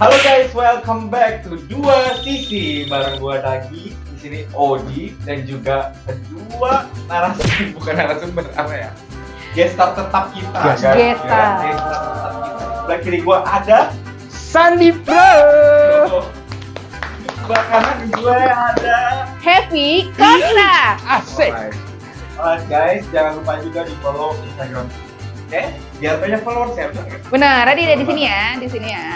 Halo guys, welcome back to Dua Sisi bareng gua Dagi, di sini Odi dan juga kedua narasumber, bukan narasumber apa ya? Guest star tetap kita, guys. Guest star. Guest star tetap kita. Sebelah kiri gua ada Sandi Bro. sebelah kanan gue ada Happy Costa. Asik. Alright guys, jangan lupa juga di follow Instagram. Oke, biar banyak followers ya, benar nggak? Benar, Adi ada di sini ya, di sini ya.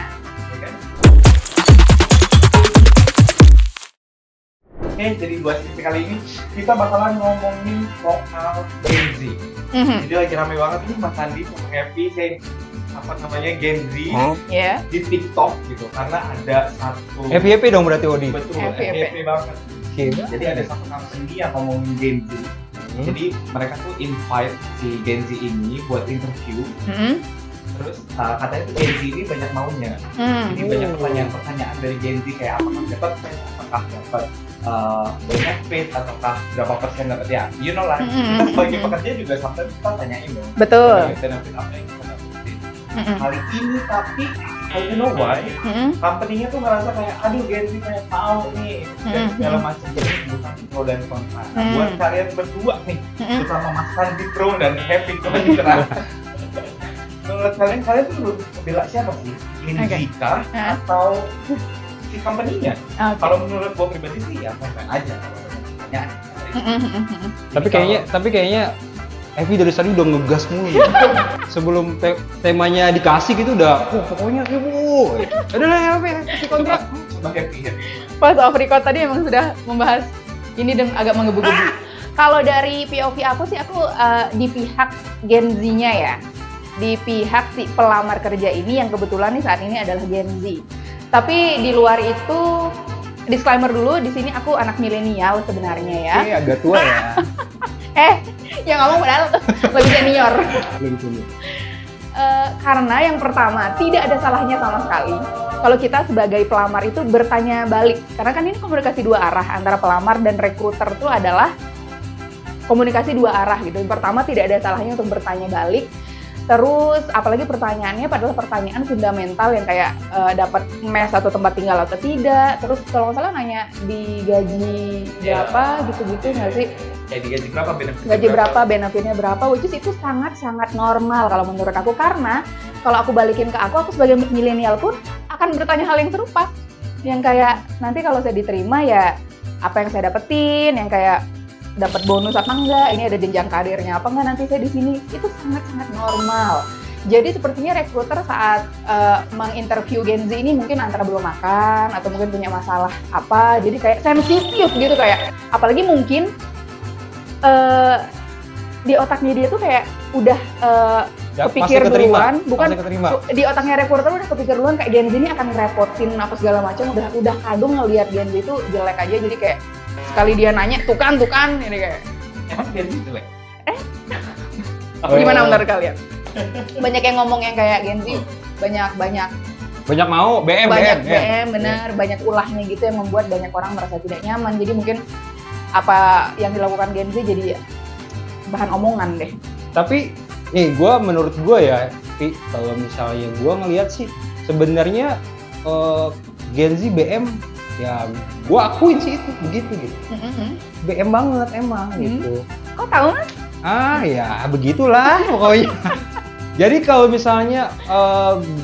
Oke, jadi Dua Sisi kali ini kita bakalan ngomongin soal Gen Z. Jadi lagi rame banget nih Mas Andi sama Happy Gen Z Ya. di TikTok gitu, karena ada satu Happy dong berarti Odi. betul Happy. happy banget. Jadi ada satu company yang ngomongin Gen Z. Jadi mereka tuh invite si Gen Z ini buat interview. Terus katanya tuh Gen Z ini banyak maunya. Jadi banyak pertanyaan dari Gen Z kayak apakah dapat benefit ataukah berapa persen dapat ya, you know lah. Kita sebagai pekerja juga sometimes kita tanyain dong. Betul. Benefit apa yang kita dapetin. Kali ini tapi you know why? Company-nya tuh ngerasa kayak aduh Gen Z kayak tahu nih dan segala macam, jadi bukan pro dan kontra. Buat kalian berdua nih, terutama Mas Sandi Pro dan Happy Kontra. Menurut kalian tuh bela siapa sih? Gen Z kah atau si company-nya? Kalau menurut gua pribadi sih ya konten aja kalau ada pertanyaan. Tapi kayaknya Evi dari tadi udah ngegas mulu. Sebelum temanya dikasih gitu udah, pokoknya ibu. Udah lah Happy kontrak. Coba Happy. Pas off record tadi emang sudah membahas ini dan agak menggebu-gebu. Kalau dari POV aku sih, aku di pihak Gen Z-nya ya. Di pihak si pelamar kerja ini yang kebetulan nih saat ini adalah Gen Z. Tapi di luar itu, disclaimer dulu, di sini aku anak milenial sebenarnya ya. Oke, agak tua ya. Yang ngomong padahal lebih senior. Lebih tua. Karena yang pertama, tidak ada salahnya sama sekali kalau kita sebagai pelamar itu bertanya balik. Karena kan ini komunikasi dua arah antara pelamar dan rekruter itu adalah komunikasi dua arah gitu. Yang pertama, tidak ada salahnya untuk bertanya balik. Terus apalagi pertanyaannya padahal pertanyaan fundamental yang kayak dapat mes atau tempat tinggal atau tidak. Terus kalau nggak salah nanya di gaji berapa gitu-gitu nggak sih? Kayak di gaji berapa, benefitnya Gaji berapa, benefitnya berapa, which is itu sangat-sangat normal kalau menurut aku. Karena kalau aku balikin ke aku sebagai milenial pun akan bertanya hal yang serupa. Yang kayak nanti kalau saya diterima ya apa yang saya dapetin, yang kayak dapat bonus apa enggak, ini ada jenjang karirnya apa enggak nanti saya di sini, itu sangat-sangat normal. Jadi sepertinya rekruter saat menginterview Gen Z ini mungkin antara belum makan atau mungkin punya masalah apa, jadi kayak sensitif gitu, kayak apalagi mungkin di otaknya dia tuh kayak udah kepikir duluan, bukan di otaknya rekruter udah kepikir duluan kayak Gen Z ini akan ngerepotin apa segala macam, udah kadung ngelihat Gen Z itu jelek aja, jadi kayak sekali dia nanya tuh kan ini kayak emang Gen Z jelek? Gimana menurut kalian? Banyak yang ngomong yang kayak Gen Z Banyak mau BM bener, banyak ulahnya gitu yang membuat banyak orang merasa tidak nyaman. Jadi mungkin apa yang dilakukan Gen Z jadi bahan omongan deh. Tapi menurut gue ya, kalau misalnya gue ngelihat sih sebenarnya Gen Z BM ya gue akuin sih itu begitu gitu. BM banget emang gitu. Kok tahu Mas? Ya begitulah pokoknya. Jadi kalau misalnya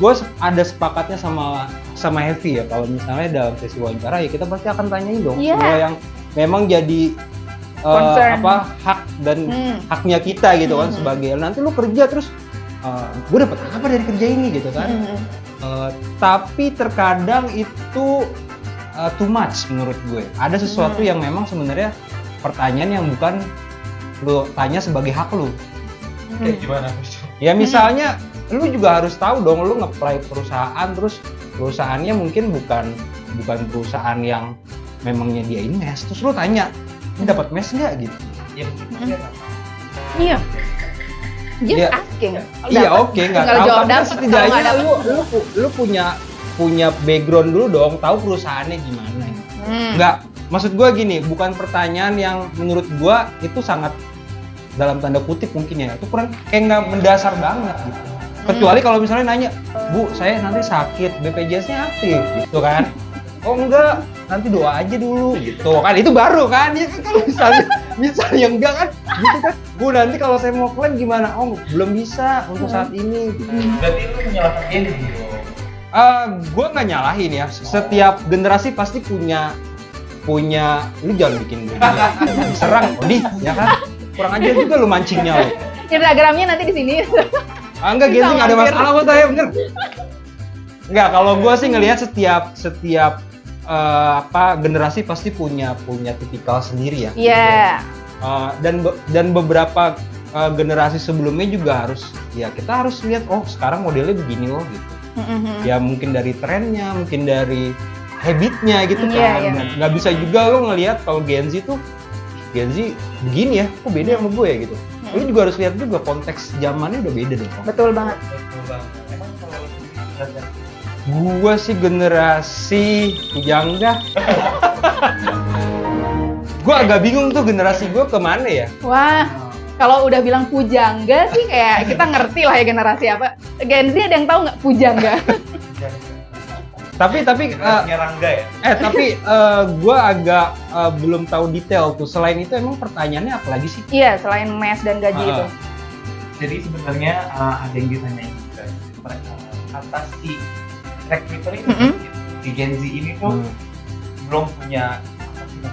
gue ada sepakatnya sama Happy ya, kalau misalnya dalam sesi wawancara ya kita pasti akan tanyain dong semua yang memang jadi hak dan haknya kita gitu kan, sebagai nanti lu kerja terus gue dapet apa dari kerja ini gitu kan. Tapi terkadang itu too much menurut gue. Ada sesuatu yang memang sebenarnya pertanyaan yang bukan lu tanya sebagai hak lu. Kayak gimana? Ya misalnya lu juga harus tahu dong, lu nge-apply perusahaan terus perusahaannya mungkin bukan perusahaan yang memang nyediain mes, terus lu tanya ini dapat mes nggak gitu. Ya mungkin dia nggak tahu. Iya. Just asking. Iya oke, nggak tahu tapi setidaknya lu punya background dulu dong, tahu perusahaannya gimana. Nggak, maksud gue gini, bukan pertanyaan yang menurut gue itu sangat dalam tanda kutip mungkin ya, itu kurang kayak nggak mendasar banget gitu. Kecuali kalau misalnya nanya, Bu, saya nanti sakit, BPJS-nya aktif, gitu kan? Oh enggak, nanti doa aja dulu, gitu kan? Itu baru kan? Ya kan kalau misalnya enggak kan, gitu kan? Bu, nanti kalau saya mau klaim gimana? Oh, belum bisa untuk saat ini. Gitu. Berarti lu menyalahkan Gen Z dong. Gue nggak nyalahin ya. Setiap generasi pasti punya lu jangan bikin gue serang, Odi, ya kan? Kurang aja juga lu mancingnya lu. Instagramnya nanti di sini. Enggak, Gen Z nggak ada masalah buat saya, bener. Enggak, kalau gue sih ngelihat setiap generasi pasti punya tipikal sendiri ya. Iya. Dan beberapa generasi sebelumnya juga kita harus lihat, oh sekarang modelnya begini loh gitu. Ya mungkin dari trennya, mungkin dari habitnya gitu kan. Nggak bisa juga lo ngelihat kalau Gen Z begini ya, kok beda sama gue ya gitu. Lo juga harus lihat juga konteks zamannya udah beda dong. Betul banget. Emang kalau Gue sih generasi pujangga. Gue agak bingung tuh generasi gue kemana ya. Wah, kalau udah bilang pujangga sih kayak kita ngerti lah ya generasi apa. Gen Z ada yang tahu nggak pujangga? Tapi Rangga ya? Tapi gue agak belum tahu detail tuh. Selain itu emang pertanyaannya apa lagi sih? Iya, selain mes dan gaji itu. Jadi sebenarnya ada yang ditanyain juga atas si recruiter ini di Gen Z ini tuh belum punya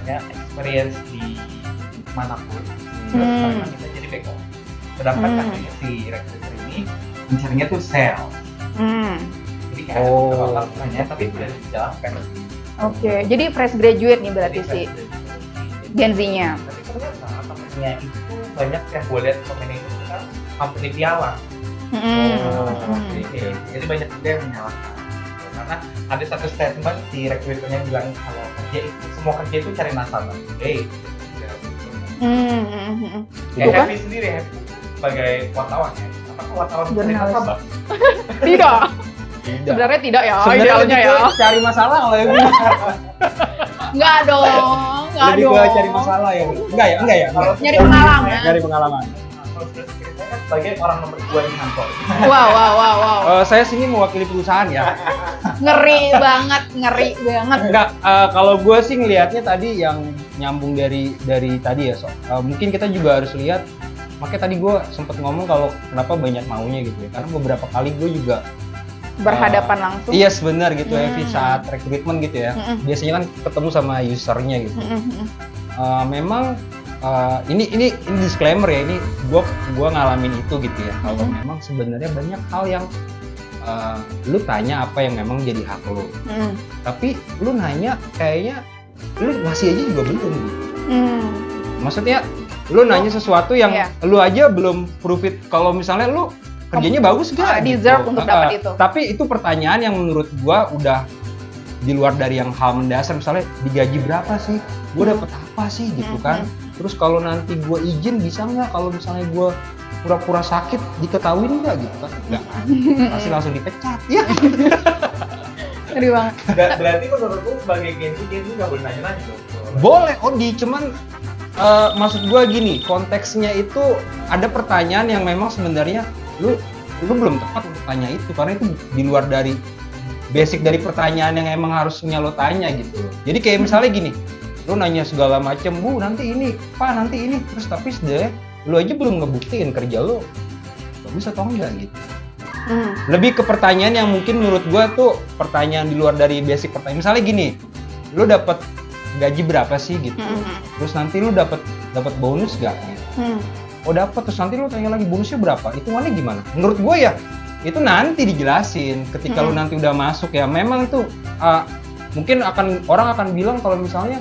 experience di manapun. Terus kita jadi backup. Sedangkan katanya si recruiter ini mencarinya tuh sales. Jadi kayak orang tanya tapi tidak dijelaskan. Oke, jadi fresh graduate nih berarti sih Gen Z-nya. Tapi ternyata company-nya itu banyak yang gue lihat company itu kan company piala. Jadi banyak juga yang menyalahkan. Karena ada satu statement di recruiter-nya bilang kalau semua kerja itu cari nasabah. Kayak Happy sendiri, Happy sebagai wartawan ya. Apakah wartawan cari nasabah? Tidak. Sebenarnya tidak ya, idealnya ya. Cari masalah kalau ya. Enggak dong, enggak Lebih dong. ke cari masalah ya. Enggak ya. Nyari pengalaman. Nyari pengalaman. Kalau saya kan sebagai orang nomor 2 di kantor. Wow. Saya sini mewakili perusahaan ya. Ngeri banget. Enggak, kalau gue sih ngelihatnya tadi yang nyambung dari tadi ya, mungkin kita juga harus lihat. Makanya tadi gue sempet ngomong kalau kenapa banyak maunya gitu ya. Karena beberapa kali gue juga berhadapan langsung. Iya benar gitu ya, saat rekrutmen gitu ya. Biasanya kan ketemu sama usernya gitu. Memang ini disclaimer ya, ini gua ngalamin itu gitu ya. Kalau memang sebenarnya banyak hal yang lu tanya apa yang memang jadi hak lu. Tapi lu nanya kayaknya lu masih aja juga belum gitu. Maksudnya lu nanya sesuatu yang lu aja belum prove it. Kalau misalnya lu kerjanya bagus gak? Deserve untuk dapat itu. Tapi itu pertanyaan yang menurut gua udah di luar dari yang hal mendasar. Misalnya digaji berapa sih? Gua dapat apa sih gitu kan? Terus kalau nanti gua izin bisa nggak? Kalau misalnya gua pura-pura sakit diketahuin nggak gitu kan? Nggak, pasti langsung dipecat. Ya. Ngeri banget. Berarti menurut lu sebagai Gen Z nggak boleh nanya-nanya dong? Boleh, Odi, cuman maksud gua gini, konteksnya itu ada pertanyaan yang memang sebenarnya lu belum tepat untuk tanya itu karena itu di luar dari basic dari pertanyaan yang emang harusnya lo tanya gitu. Jadi kayak misalnya gini, lo nanya segala macam, Bu nanti ini, Pak nanti ini, terus tapi sebenarnya lo aja belum ngebuktiin kerja lo bagus atau enggak gitu. Lebih ke pertanyaan yang mungkin menurut gua tuh pertanyaan di luar dari basic pertanyaan. Misalnya gini, lo dapat gaji berapa sih gitu, terus nanti lo dapat bonus gak gitu. Oh dapat, terus nanti lu tanya lagi bonusnya berapa, hitungannya gimana? Menurut gue ya itu nanti dijelasin ketika lu nanti udah masuk ya. Memang tuh mungkin orang akan bilang kalau misalnya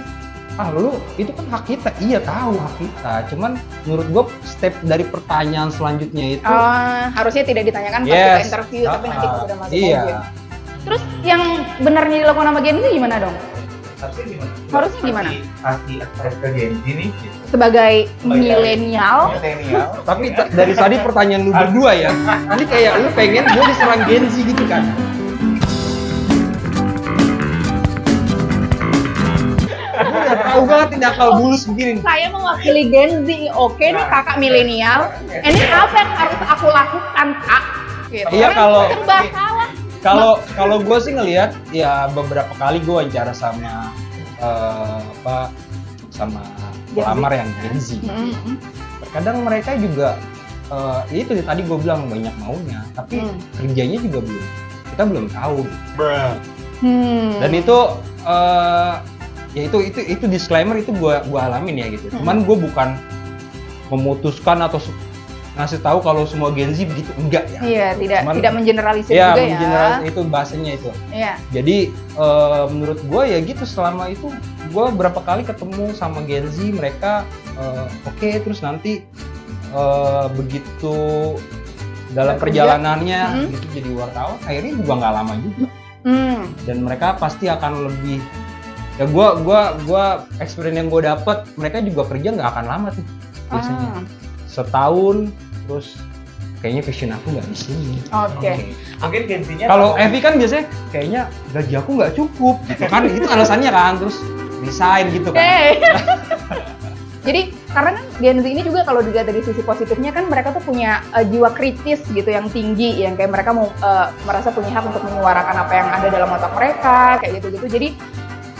lu itu kan hak kita. Iya tahu hak kita, cuman menurut gue step dari pertanyaan selanjutnya itu harusnya tidak ditanyakan pas kita interview, tapi nanti kalau udah masuk aja. Terus yang benarnya dilakukan sama Gen Z gimana dong? Harusnya gimana? Kasih akses ke Gen Z nih gitu. Sebagai milenial. Tapi dari tadi pertanyaan lu berdua ya, ini kayak lu pengen gue diserang Gen Z gitu kan? Gue udah tahu banget ini akal bulus begini. Saya mewakili Gen Z, oke nih kakak milenial. Ini apa yang harus aku lakukan, Kak? gitu. Iya, Karena serba salah. Kalau gue sih ngelihat ya beberapa kali gue wawancara sama sama pelamar yang Gen Z. Terkadang mereka juga itu tadi gue bilang banyak maunya, tapi kerjanya juga kita belum tahu. Dan itu ya itu disclaimer itu gua alamin ya gitu. Cuman gue bukan memutuskan atau ngasih tahu kalau semua Gen Z begitu, enggak ya. Iya, tidak mengeneralisir ya, juga ya. mengeneralisir itu bahasanya itu. Iya. Jadi menurut gue ya gitu, selama itu gue berapa kali ketemu sama Gen Z, mereka oke, terus nanti begitu dalam perjalanannya gitu jadi wartawan, akhirnya juga nggak lama juga. Dan mereka pasti akan lebih, ya gue experience yang gue dapet, mereka juga kerja nggak akan lama tuh biasanya. Setahun, terus kayaknya passion aku nggak di sini. Oke. Mungkin Gen Z-nya kalau Evi kan biasanya kayaknya gaji aku nggak cukup gitu kan, itu alasannya kan, terus resign gitu kan. Jadi karena kan Gen Z ini juga kalau dilihat dari sisi positifnya kan mereka tuh punya jiwa kritis gitu yang tinggi, yang kayak mereka mau merasa punya hak untuk menyuarakan apa yang ada dalam otak mereka kayak gitu-gitu. Jadi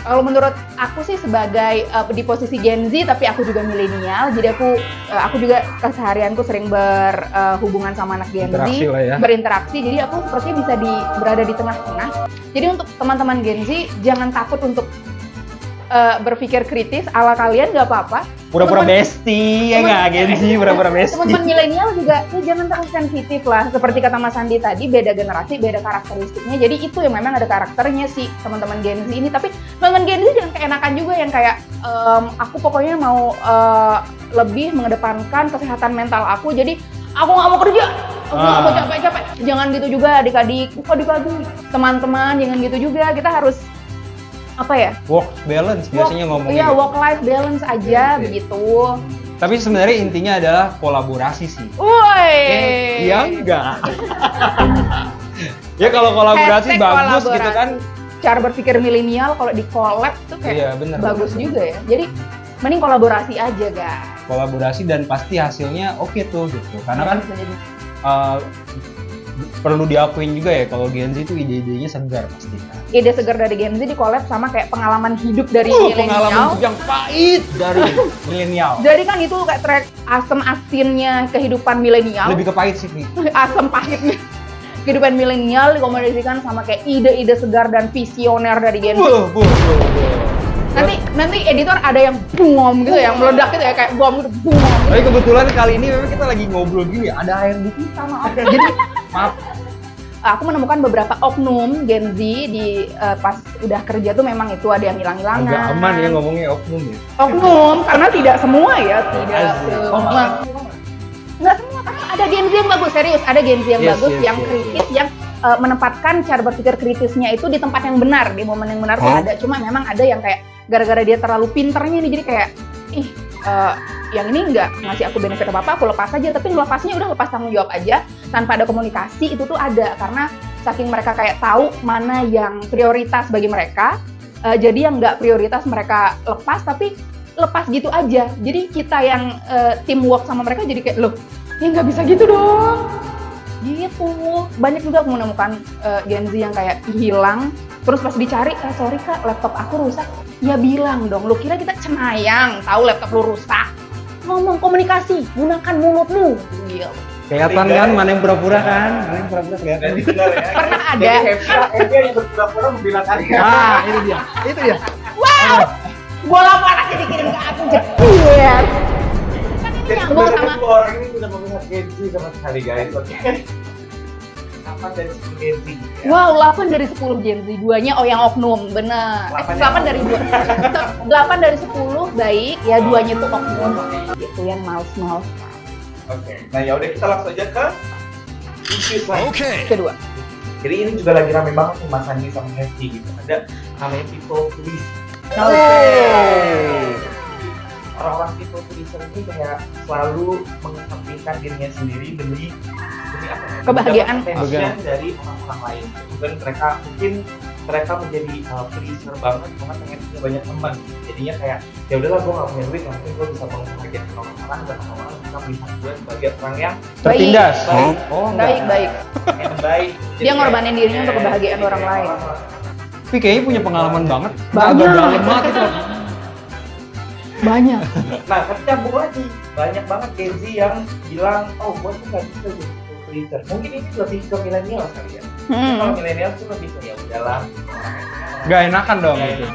kalau menurut aku sih sebagai di posisi Gen Z tapi aku juga milenial, jadi aku juga keseharianku sering berhubungan sama anak Gen Z, berinteraksi, jadi aku sepertinya bisa berada di tengah-tengah. Jadi untuk teman-teman Gen Z jangan takut untuk berpikir kritis ala kalian, nggak apa-apa. Pura-pura bestie, ya nggak Gen Z, pura-pura bestie. Teman-teman milenial juga ya jangan terlalu sensitif lah. Seperti kata Mas Andi tadi, beda generasi, beda karakteristiknya. Jadi itu yang memang ada karakternya sih teman-teman Gen Z ini. Tapi teman-teman Gen Z jangan keenakan juga yang kayak aku pokoknya mau lebih mengedepankan kesehatan mental aku. Jadi aku nggak mau kerja, aku nggak mau capek-capek. Jangan gitu juga adik-adik, teman-teman jangan gitu juga. Kita harus apa ya? Work balance biasanya ngomongnya. Iya, work life balance aja begitu. Tapi sebenarnya intinya adalah kolaborasi sih. Woi. Iya enggak. Ya kalau kolaborasi bagus kolaborasi. Gitu kan. Cara berpikir milenial kalau di collab tuh kayak bagus juga ya. Jadi mending kolaborasi aja, guys. Kolaborasi dan pasti hasilnya oke tuh gitu. Karena kan perlu diakuin juga ya kalau Gen Z itu ide-idenya segar pasti kan. Ide segar dari Gen Z di collab sama kayak pengalaman hidup dari milenial. Pengalaman hidup yang pahit dari milenial. Jadi kan itu kayak track asam asinnya kehidupan milenial. Lebih ke pahit sih nih. Asam pahitnya kehidupan milenial dikombinasikan sama kayak ide-ide segar dan visioner dari Gen Z. Nanti editor ada yang boom gitu ya, yang meledak gitu ya, kayak bom gitu, boom. Tapi kebetulan kali ini memang kita lagi ngobrol gini ya, ada air di kita, maaf. Jadi maaf. Aku menemukan beberapa oknum Gen Z di pas udah kerja tuh memang itu ada yang hilang-hilangan. Agak aman ya ngomongnya oknum ya. Oknum karena tidak semua ya, tidak semua. Nggak semua, karena ada Gen Z yang bagus, serius. Ada Gen Z yang bagus, yang kritis, yang menempatkan cara berpikir kritisnya itu di tempat yang benar, di momen yang benar tuh ada. Cuma memang ada yang kayak gara-gara dia terlalu pinternya nih, jadi kayak yang ini nggak ngasih aku benefit apa-apa, aku lepas aja. Tapi ngelepasnya udah lepas tanggung jawab aja, tanpa ada komunikasi. Itu tuh ada, karena saking mereka kayak tahu mana yang prioritas bagi mereka, jadi yang nggak prioritas mereka lepas, tapi lepas gitu aja. Jadi kita yang teamwork sama mereka jadi kayak, loh, ya nggak bisa gitu dong. Gitu. Banyak juga aku menemukan Gen Z yang kayak hilang, terus pas dicari, sorry kak, laptop aku rusak. Ya bilang dong, lu kira kita cenayang tahu laptop lu rusak? Ngomong, komunikasi, gunakan mulutmu. Gitu. Kelihatan kan mana yang pura-pura kan? Mana yang pura-pura kelihatan. Pernah ada. Jadi yang berpura-pura membilang kalian. Ah, itu dia. Itu dia. Wow. Bola panasnya dikirim ke aku, jepit. Kan ini nyambung sama dua orang ini tidak memihak Gen Z sama sekali, guys. Oke. 8 dari 10 Gen Z. Wow, 8 dari 10 Gen Z. Duanya yang oknum, benar. 8 dari 2. 8 dari 10 baik, ya duanya tuh oknum. Itu yang males-males. Oke. Nah, ya udah kita langsung aja ke isu Kedua. Jadi ini juga lagi rame banget nih Mas Andi sama Hesti gitu. Ada namanya people please. Orang-orang people pleaser ini kayak selalu mengesampingkan dirinya sendiri demi apa ya? Kebahagiaan attention dari orang-orang lain. Kemudian mereka mungkin mereka menjadi pleaser banget karena pengen punya banyak teman. Jadinya kayak ya udahlah gue nggak punya duit, yang penting gue bisa membahagiakan orang-orang dan orang-orang bisa melihat gue sebagai orang yang Tertindas. baik. Oh, Baik. Yang baik. Dia ngorbanin dirinya untuk kebahagiaan orang lain. Tapi kayaknya punya pengalaman banget. Banyak. Agak dalam banget itu. Banyak. Nah, tapi campur lagi banyak banget Gen Z yang bilang, oh gue tuh nggak bisa jadi people pleaser. Mungkin ini lebih ke milenial kali ya. Kalau milenial tuh lebih ke ya udahlah. Gak enakan dong gitu.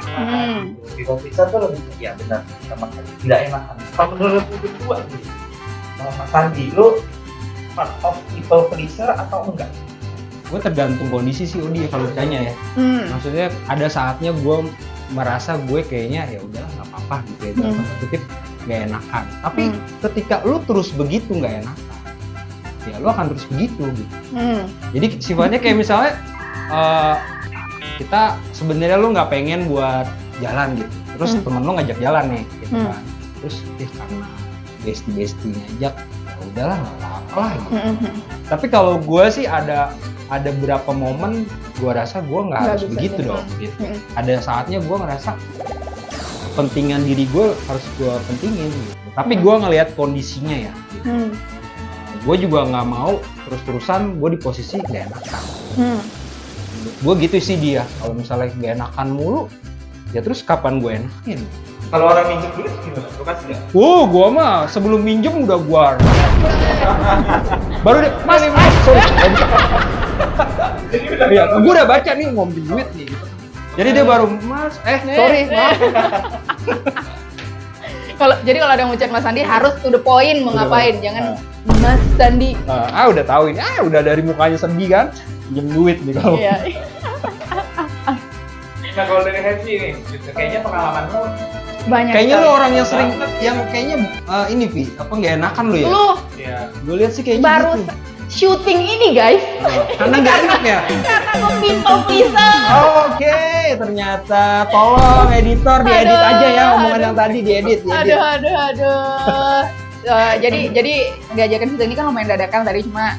People pleaser tuh lebih ya benar sama tidak enakan. Kalau menurut lu berdua nih, Mas Sandi, lu part of people pleaser atau enggak? Gue tergantung kondisi sih Udi kalau ditanya ya. Maksudnya ada saatnya gue merasa gue kayaknya ya udah nggak apa-apa gitu ya, dalam tanda kutip nggak enakan. Tapi ketika lu terus begitu nggak enakan, ya lu akan terus begitu gitu. Jadi sifatnya kayak misalnya kita sebenarnya lu nggak pengen buat jalan gitu, terus temen lu ngajak jalan nih, gitu kan. Terus karena bestie ngajak, ya udahlah nggak apa-apa lah gitu. Tapi kalau gue sih ada beberapa momen gue rasa gue nggak harus begitu dong gitu. Ada saatnya gue ngerasa kepentingan diri gue harus gue pentingin gitu. Tapi gue ngelihat kondisinya ya gitu. Gue juga nggak mau terus-terusan gue di posisi gak enakan. Gue gitu sih dia, kalau misalnya gak enakan mulu ya terus kapan gue enakin. Kalau orang minjem duit gimana? Lu kasih nggak? Gue mah sebelum minjem udah gue baru deh, mas, sorry. Iya, gue udah baca nih mau minjem duit nih gitu. Jadi dia baru, mas, sorry, maaf. Jadi kalau ada yang ngechat Mas Sandi harus to the point mau ngapain, jangan Mas Sandi. Udah tahu ini, udah dari mukanya sedih kan, minjem duit nih kalau. Iya. Nah kalau dari Happy nih, gitu. Kayaknya pengalaman lu Banyak. Kayaknya sekali. lu orang yang sering, yang kayaknya ini Vi, apa nggak enakan lu ya? Lu ya Gue lihat sih kayaknya baru gitu. syuting ini guys. Karena nggak enak ya? Karena gue people pleaser. Oke, ternyata tolong editor diedit aja ya omongan yang tadi diedit. Aduh. Jadi ngajakin syuting ini kan lumayan dadakan tadi, cuma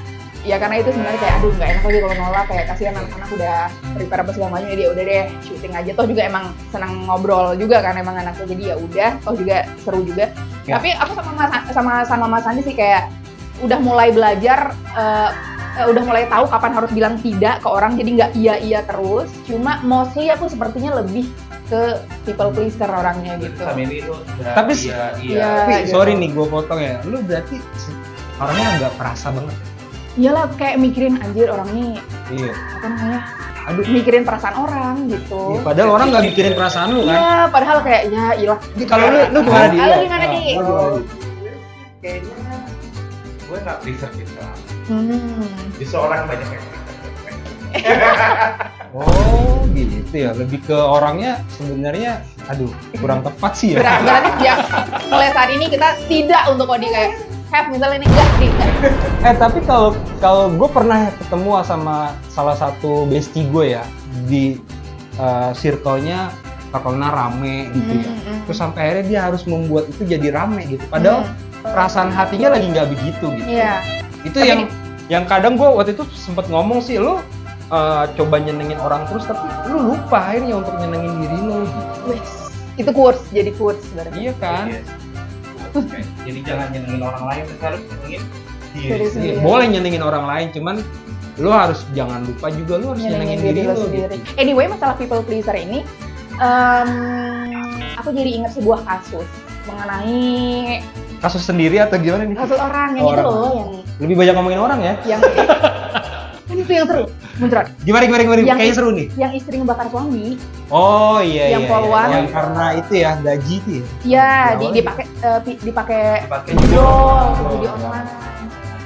ya karena itu sebenarnya kayak aduh nggak enak lagi kalau nolak, kayak kasihan anak-anak udah prepare apa segala macam, jadi ya udah deh syuting aja, toh juga emang senang ngobrol juga kan emang anaknya, jadi ya udah, toh juga seru juga. Ya. Tapi aku sama Mas Andi sih kayak udah mulai belajar, udah mulai tahu kapan harus bilang tidak ke orang, jadi nggak iya terus. Cuma mostly aku sepertinya lebih ke people pleaser orangnya gitu. sama ini lu Tapi iya. tapi gitu. sorry nih gue potong ya, lu berarti orangnya nggak perasa banget. Iyalah, kayak mikirin anjir orang nih Iya. apa namanya, mikirin perasaan orang gitu. Ya, padahal orang nggak mikirin perasaan lu kan. Iya, padahal kayak ya ilah. Kalau lu gimana Di? Lu gimana, Di? Lu gimana, Di? kayaknya gue nggak pleaser gitu. Justru orang banyak yang pleaser. Oh gitu ya, lebih ke orangnya sebenarnya, aduh kurang tepat sih ya. Berarti ya mulai saat ini kita tidak untuk Odi kayak Have misalnya ini enggak di. Tapi kalau gue pernah ketemu sama salah satu bestie gue ya di circle-nya terkenal rame gitu ya. Terus sampai akhirnya dia harus membuat itu jadi rame gitu. Padahal perasaan hatinya lagi nggak begitu gitu. Iya. Itu yang kadang gue waktu itu sempet ngomong sih, lu coba nyenengin orang terus tapi lu lupa akhirnya untuk nyenengin diri lu gitu. Wes, itu jadi quotes sebenarnya. Iya kan? Jadi jangan nyenengin orang lain, tapi harus nyenengin Diri diri sendiri. Iya, boleh nyenengin orang lain, cuman lu harus jangan lupa juga lu harus nyenengin diri lu sendiri. gitu. Anyway, masalah people pleaser ini, aku jadi ingat sebuah kasus mengenai Kasus sendiri atau gimana nih? kasus orang yang Oh, itu orang. loh, yang Lebih banyak ngomongin orang ya? kan itu yang seru, muncrat. Gimana? Yang- Kayaknya seru nih. Yang istri ngebakar suami, Oh iya Yang iya. poluan. Yang karena itu ya gaji itu ya. ya Awalnya dipakai dipakai video video. video online.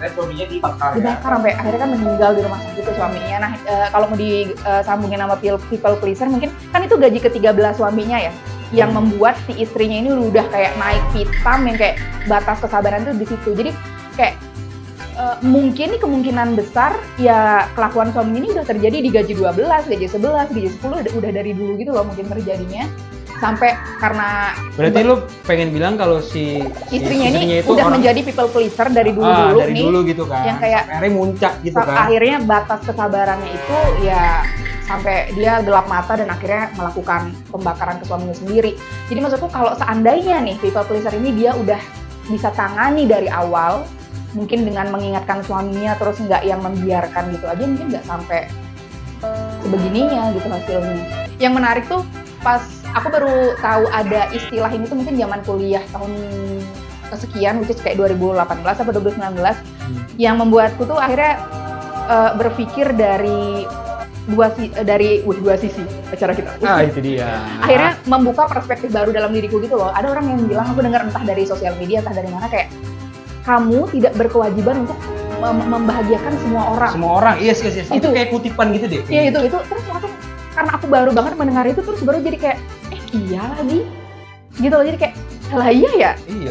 Suaminya dibakar ya. Dibakar sampai akhirnya kan meninggal di rumah sakit tuh suaminya. Nah, kalau mau disambungin sama people pleaser, mungkin kan itu gaji ke-13 suaminya ya, yang membuat si istrinya ini udah kayak naik pitam, yang kayak batas kesabaran tuh di situ. Jadi kayak mungkin nih kemungkinan besar ya kelakuan suami ini udah terjadi di gaji 12, gaji 11, gaji 10 udah dari dulu gitu loh mungkin terjadinya. Sampai karena Berarti lu pengen bilang kalau si istrinya ini itu udah orang- menjadi people pleaser dari dulu-dulu dari nih. dulu gitu kan. yang kayak Sampai akhirnya muncak gitu kan. Akhirnya batas kesabarannya itu ya sampai dia gelap mata dan akhirnya melakukan pembakaran ke suaminya sendiri. Jadi maksudku kalau seandainya nih people pleaser ini dia udah bisa tangani dari awal, mungkin dengan mengingatkan suaminya terus nggak yang membiarkan gitu aja, mungkin nggak sampai sebegininya gitu hasilnya. Yang menarik tuh pas aku baru tahu ada istilah ini tuh mungkin zaman kuliah tahun kesekian, which is kayak 2018 atau 2019, yang membuatku tuh akhirnya berpikir dari dua sisi acara kita. Itu dia. Akhirnya membuka perspektif baru dalam diriku gitu loh. Ada orang yang bilang, aku dengar entah dari sosial media, entah dari mana, kayak kamu tidak berkewajiban untuk membahagiakan semua orang. Semua orang, yes. Itu kayak kutipan gitu deh. Iya itu. Terus langsung, karena aku baru banget mendengar itu, terus baru jadi kayak, iya lagi. Gitu loh, jadi kayak, lah iya ya? Iya,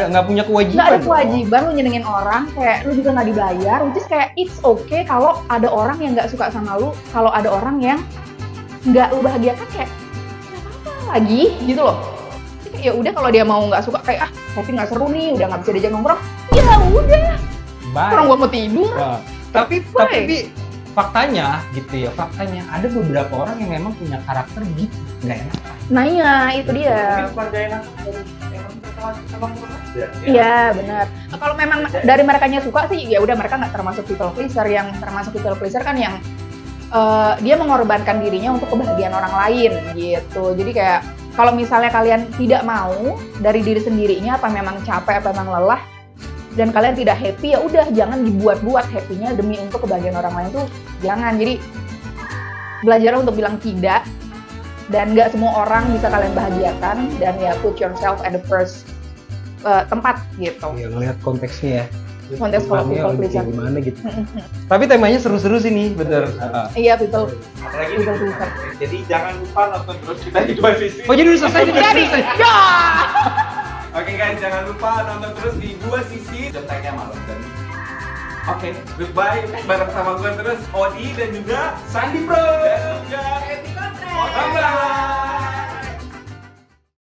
nggak punya kewajiban. Nggak ada kewajiban lu nyenengin orang, kayak lu juga nggak dibayar, which is kayak it's okay kalau ada orang yang nggak suka sama lu, kalau ada orang yang nggak lu bahagiakan, kayak nggak apa-apa lagi, gitu loh. Jadi kayak ya udah kalau dia mau nggak suka kayak tapi nggak seru nih, udah nggak bisa diajak nongkrong, ya udah. Orang gua mau tidur. Wah. Tapi faktanya gitu ya, faktanya ada beberapa orang yang memang punya karakter gitu, nggak enak. Nah iya, itu dia. Iya benar. Kalau memang dari merekanya suka sih, ya udah mereka nggak termasuk people pleaser. Yang termasuk people pleaser kan yang dia mengorbankan dirinya untuk kebahagiaan orang lain gitu. Jadi kayak kalau misalnya kalian tidak mau dari diri sendirinya, apa memang capek, apa memang lelah, dan kalian tidak happy, ya udah jangan dibuat-buat happy-nya demi untuk kebahagiaan orang lain tuh jangan. Jadi belajar untuk bilang tidak, dan nggak semua orang bisa kalian bahagiakan, dan ya put yourself at the first tempat gitu. Ya ngelihat konteksnya ya. Konteks kalau people pleaser gimana gitu. Tapi temanya seru-seru sih nih, bener. Iya people. Apalagi people pleaser. Jadi jangan lupa nonton terus kita di dua sisi. Oh jadi udah selesai? Jadi ya. Oke guys, jangan lupa nonton terus di dua sisi. Contohnya malam dan oke, goodbye bareng sama gue terus Odi dan juga Sandi Bro dan juga Eti Kontrak.